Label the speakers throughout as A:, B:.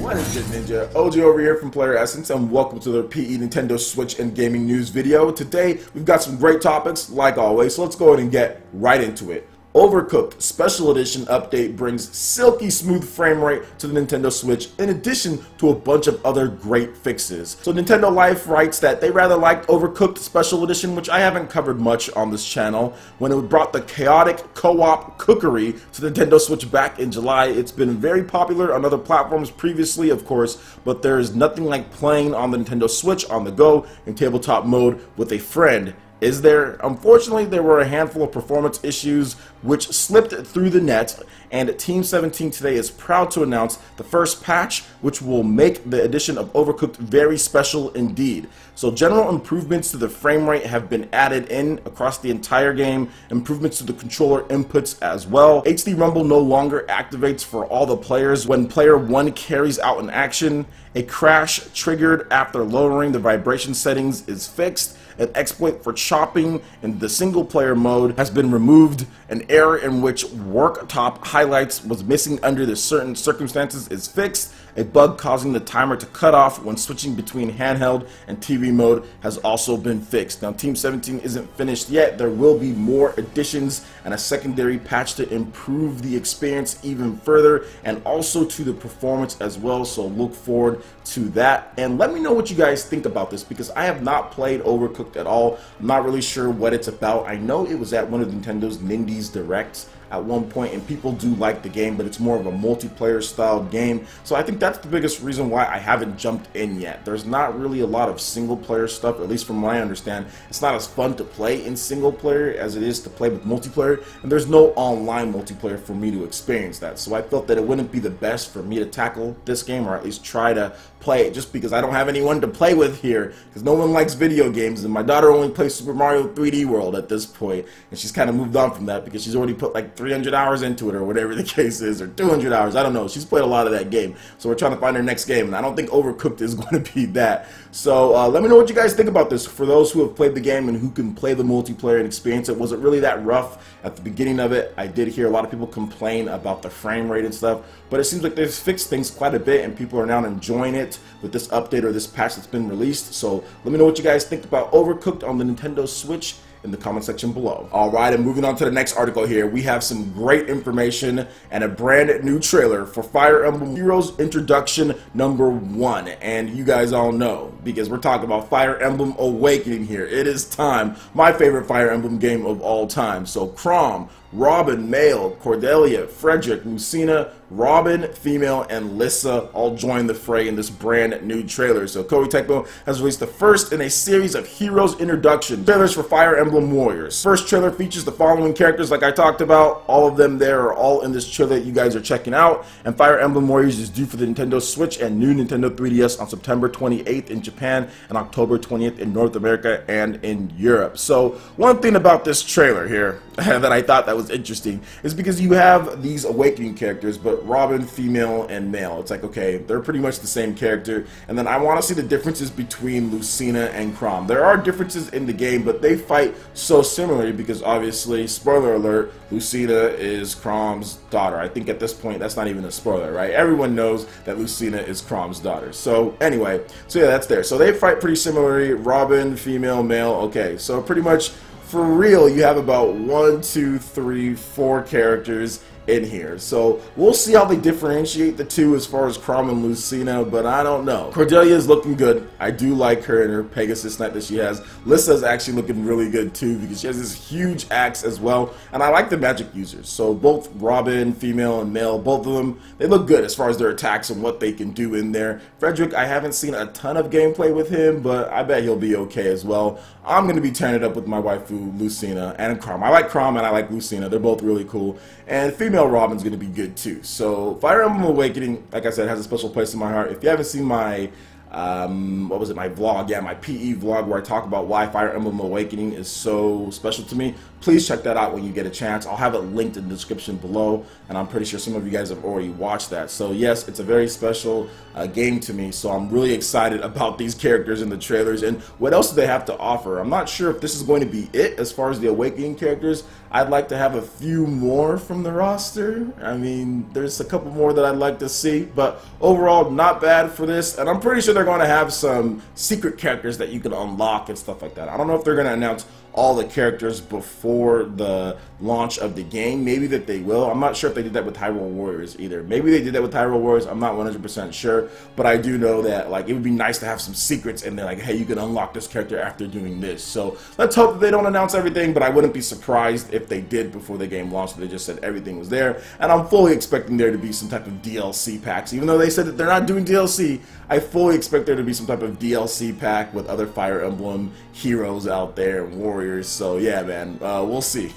A: My name is Ninja, OG over here from PlayerEssence, and welcome to the PE Nintendo Switch and gaming news video. Today, we've got some great topics, like always, so let's go ahead and get right into it. Overcooked Special Edition update brings silky smooth frame rate to the Nintendo Switch in addition to a bunch of other great fixes. So Nintendo Life writes that they rather liked Overcooked Special Edition, which I haven't covered much on this channel. When it brought the chaotic co-op cookery to the Nintendo Switch back in July, it's been very popular on other platforms previously, of course, but there is nothing like playing on the Nintendo Switch on the go in tabletop mode with a friend. Is there? Unfortunately, there were a handful of performance issues which slipped through the net, and Team 17 today is proud to announce the first patch which will make the addition of Overcooked very special indeed. So general improvements to the frame rate have been added in across the entire game, improvements to the controller inputs as well. HD Rumble no longer activates for all the players when player 1 carries out an action. A crash triggered after lowering the vibration settings is fixed. An exploit for chopping in the single player mode has been removed. An error in which work top highlights was missing under the certain circumstances is fixed. A bug causing the timer to cut off when switching between handheld and TV mode has also been fixed. Now Team 17 isn't finished yet. There will be more additions and a secondary patch to improve the experience even further and also to the performance as well, so look forward to that. And let me know what you guys think about this, because I have not played Overcooked at all. I'm not really sure what it's about. I know it was at one of Nintendo's Nindies Directs at one point, and people do like the game, but it's more of a multiplayer style game. So I think that's the biggest reason why I haven't jumped in yet. There's not really a lot of single player stuff, at least from what I understand. It's not as fun to play in single player as it is to play with multiplayer, and there's no online multiplayer for me to experience that. So I felt that it wouldn't be the best for me to tackle this game, or at least try to play it, just because I don't have anyone to play with here, because no one likes video games, and my daughter only plays Super Mario 3D World at this point, and she's kind of moved on from that because she's already put like 300 hours into it, or whatever the case is, or 200 hours, I don't know. She's played a lot of that game, so we're trying to find her next game, and I don't think Overcooked is going to be that. So let me know what you guys think about this. For those who have played the game and who can play the multiplayer and experience it, was it really that rough at the beginning of it? I did hear a lot of people complain about the frame rate and stuff, but it seems like they've fixed things quite a bit, and people are now enjoying it with this update or this patch that's been released. So let me know what you guys think about Overcooked on the Nintendo Switch in the comment section below. Alright, and moving on to the next article here, we have some great information and a brand new trailer for Fire Emblem Heroes Introduction #1. And you guys all know, because we're talking about Fire Emblem Awakening here. It is time. My favorite Fire Emblem game of all time. So Chrom, Robin, male, Cordelia, Frederick, Lucina, Robin, female, and Lissa all join the fray in this brand new trailer. So Koei Tecmo has released the first in a series of Heroes Introduction trailers for Fire Emblem Warriors. First trailer features the following characters like I talked about. All of them there are all in this trailer that you guys are checking out. And Fire Emblem Warriors is due for the Nintendo Switch and new Nintendo 3DS on September 28th in Japan and October 20th in North America and in Europe. So one thing about this trailer here that I thought that was interesting is because you have these Awakening characters, but Robin, female, and male. It's like, okay, they're pretty much the same character. And then I want to see the differences between Lucina and Chrom. There are differences in the game, but they fight so similarly because obviously, spoiler alert, Lucina is Chrom's daughter. I think at this point that's not even a spoiler, right? Everyone knows that Lucina is Chrom's daughter. So anyway, so yeah, that's there. So they fight pretty similarly. Robin, female, male. Okay, so pretty much for real, you have about 1, 2, 3, 4 characters in here. So we'll see how they differentiate the two as far as Chrom and Lucina, but I don't know. Cordelia is looking good. I do like her and her Pegasus Knight that she has. Lissa's actually looking really good too because she has this huge axe as well, and I like the magic users. So both Robin, female and male, both of them, they look good as far as their attacks and what they can do in there. Frederick, I haven't seen a ton of gameplay with him, but I bet he'll be okay as well. I'm going to be tearing it up with my waifu Lucina and Chrom. I like Chrom and I like Lucina. They're both really cool. And female Robin's going to be good too. So Fire Emblem Awakening, like I said, has a special place in my heart. If you haven't seen my what was it, my vlog, yeah, my PE vlog, where I talk about why Fire Emblem Awakening is so special to me. Please check that out when you get a chance. I'll have it linked in the description below, and I'm pretty sure some of you guys have already watched that. So yes, it's a very special game to me, so I'm really excited about these characters in the trailers and what else do they have to offer. I'm not sure if this is going to be it as far as the Awakening characters. I'd like to have a few more from the roster. I mean, there's a couple more that I'd like to see, but overall, not bad for this, and I'm pretty sure they're going to have some secret characters that you can unlock and stuff like that. I don't know if they're going to announce all the characters before the launch of the game. Maybe that they will. I'm not sure if they did that with Hyrule Warriors either. Maybe they did that with Hyrule Warriors. I'm not 100% sure, but I do know that like it would be nice to have some secrets and they're like, hey, you can unlock this character after doing this. So let's hope that they don't announce everything, but I wouldn't be surprised if they did before the game launched. They just said everything was there, and I'm fully expecting there to be some type of DLC packs. Even though they said that they're not doing DLC, I fully expect there to be some type of DLC pack with other Fire Emblem heroes out there and warriors. So yeah, man, we'll see.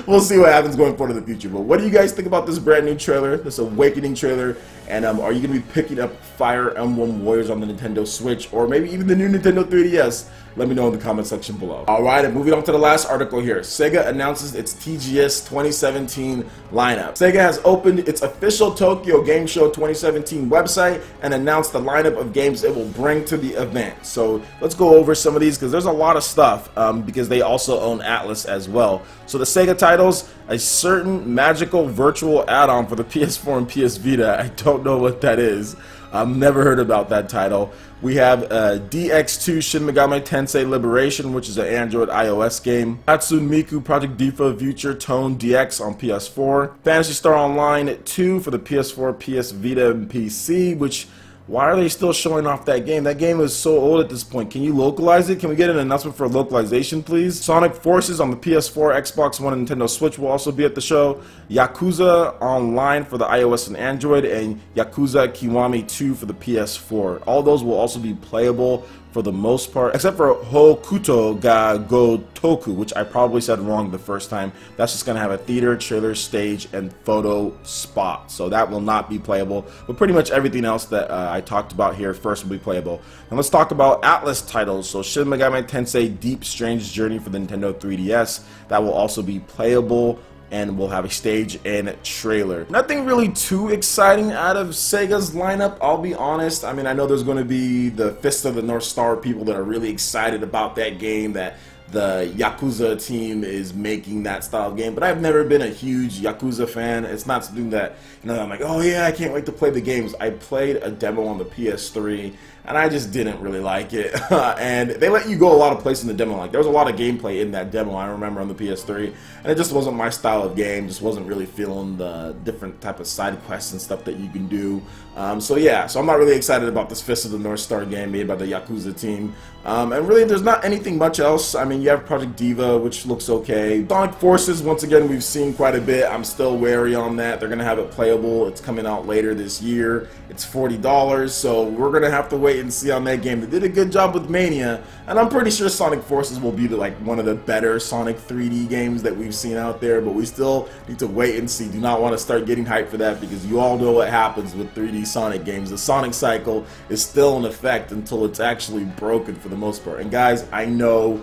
A: We'll see what happens going forward in the future. But what do you guys think about this brand new trailer, this Awakening trailer? And are you going to be picking up Fire Emblem Warriors on the Nintendo Switch, or maybe even the new Nintendo 3DS? Let me know in the comment section below. Alright, and moving on to the last article here. SEGA announces its TGS 2017 lineup. SEGA has opened its official Tokyo Game Show 2017 website and announced the lineup of games it will bring to the event. So let's go over some of these because there's a lot of stuff because they also own Atlas as well. So the SEGA titles, a certain magical virtual add-on for the PS4 and PS Vita. I don't know what that is. I've never heard about that title. We have DX2 Shin Megami Tensei Liberation, which is an Android iOS game. Hatsune Miku Project Diva Future Tone DX on PS4. Phantasy Star Online 2 for the PS4, PS Vita, and PC, which... why are they still showing off that game? That game is so old at this point. Can you localize it? Can we get an announcement for localization, please? Sonic Forces on the PS4, Xbox One, and Nintendo Switch will also be at the show. Yakuza Online for the iOS and Android, and Yakuza Kiwami 2 for the PS4. All those will also be playable for the most part, except for Hokuto ga Gotoku, which I probably said wrong the first time. That's just going to have a theater, trailer, stage, and photo spot. So that will not be playable. But pretty much everything else that I talked about here first will be playable. And let's talk about Atlas titles. So Shin Megami Tensei Deep Strange Journey for the Nintendo 3DS. That will also be playable, and we'll have a stage and trailer. Nothing really too exciting out of Sega's lineup, I'll be honest. I mean, I know there's going to be the Fist of the North Star people that are really excited about that game, that the Yakuza team is making that style of game, but I've never been a huge Yakuza fan. It's not something that, you know, I'm like, oh yeah, I can't wait to play the games. I played a demo on the PS3, and I just didn't really like it. And they let you go a lot of places in the demo. Like, there was a lot of gameplay in that demo, I remember, on the PS3, and it just wasn't my style of game. Just wasn't really feeling the different type of side quests and stuff that you can do. So yeah, so I'm not really excited about this Fist of the North Star game made by the Yakuza team. And really, there's not anything much else. I mean, you have Project Diva, which looks okay. Sonic Forces, once again, we've seen quite a bit. I'm still wary on that. They're going to have it playable. It's coming out later this year. It's $40, so we're going to have to wait and see on that game. They did a good job with Mania, and I'm pretty sure Sonic Forces will be like one of the better Sonic 3D games that we've seen out there, but we still need to wait and see. Do not want to start getting hyped for that, because you all know what happens with 3D Sonic games. The Sonic cycle is still in effect until it's actually broken for the most part. And guys, I know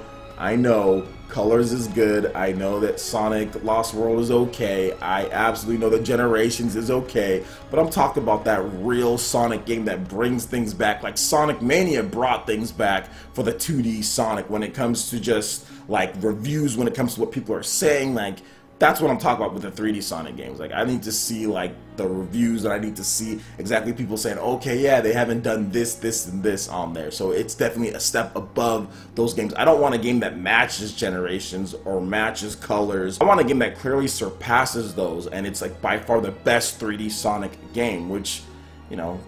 A: Colors is good. I know that Sonic Lost World is okay. I absolutely know that Generations is okay. But I'm talking about that real Sonic game that brings things back. Like Sonic Mania brought things back for the 2D Sonic when it comes to just like reviews, when it comes to what people are saying. Like, that's what I'm talking about with the 3D Sonic games. Like, I need to see like the reviews, and I need to see exactly people saying, okay, yeah, they haven't done this, this, and this on there. So it's definitely a step above those games. I don't want a game that matches Generations or matches Colors. I want a game that clearly surpasses those, and it's like by far the best 3D Sonic game, which, you know,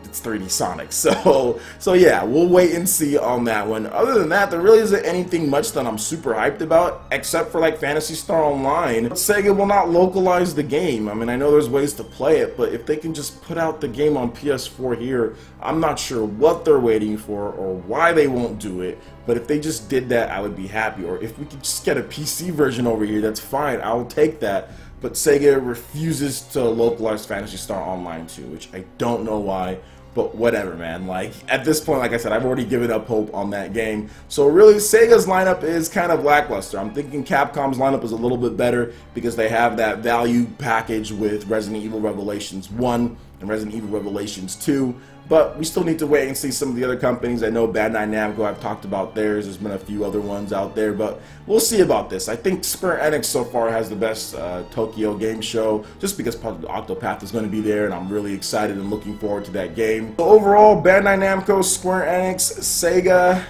A: it's 3D Sonic. So yeah, we'll wait and see on that one. Other than that, there really isn't anything much that I'm super hyped about, except for like Phantasy Star Online. Sega will not localize the game. I mean, I know there's ways to play it, but if they can just put out the game on PS4 here, I'm not sure what they're waiting for or why they won't do it. But if they just did that, I would be happy. Or if we could just get a PC version over here, that's fine. I'll take that. But Sega refuses to localize Phantasy Star Online 2, which I don't know why. but whatever, man. Like, at this point, like I said, I've already given up hope on that game. So really, Sega's lineup is kind of lackluster. I'm thinking Capcom's lineup is a little bit better because they have that value package with Resident Evil Revelations 1 and Resident Evil Revelations 2. But we still need to wait and see some of the other companies. I know Bandai Namco, I've talked about theirs. There's been a few other ones out there, but we'll see about this. I think Square Enix so far has the best Tokyo Game Show, just because part of the Octopath is going to be there, and I'm really excited and looking forward to that game. So overall, Bandai Namco, Square Enix, Sega,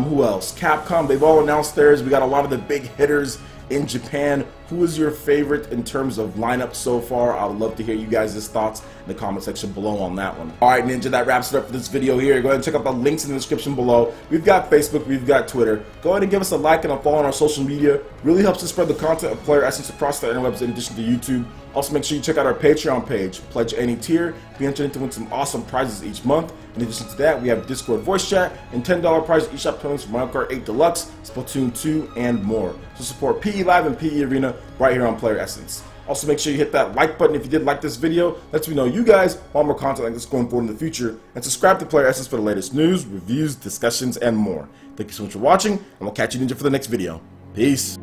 A: who else? Capcom, they've all announced theirs. We got a lot of the big hitters in Japan. Who is your favorite in terms of lineup so far? I would love to hear you guys' thoughts in the comment section below on that one. Alright, Ninja, that wraps it up for this video here. Go ahead and check out the links in the description below. We've got Facebook, we've got Twitter. Go ahead and give us a like and a follow on our social media. Really helps us spread the content of PlayerEssence across the interwebs in addition to YouTube. Also, make sure you check out our Patreon page. Pledge any tier. Be entered to win some awesome prizes each month. In addition to that, we have Discord voice chat and $10 prize each shop tournaments for Mario Kart 8 Deluxe, Splatoon 2, and more. So support PE Live and PE Arena right here on PlayerEssence. Also, make sure you hit that like button if you did like this video. Lets me know you guys want more content like this going forward in the future. And subscribe to PlayerEssence for the latest news, reviews, discussions, and more. Thank you so much for watching, and we'll catch you, Ninja, for the next video. Peace.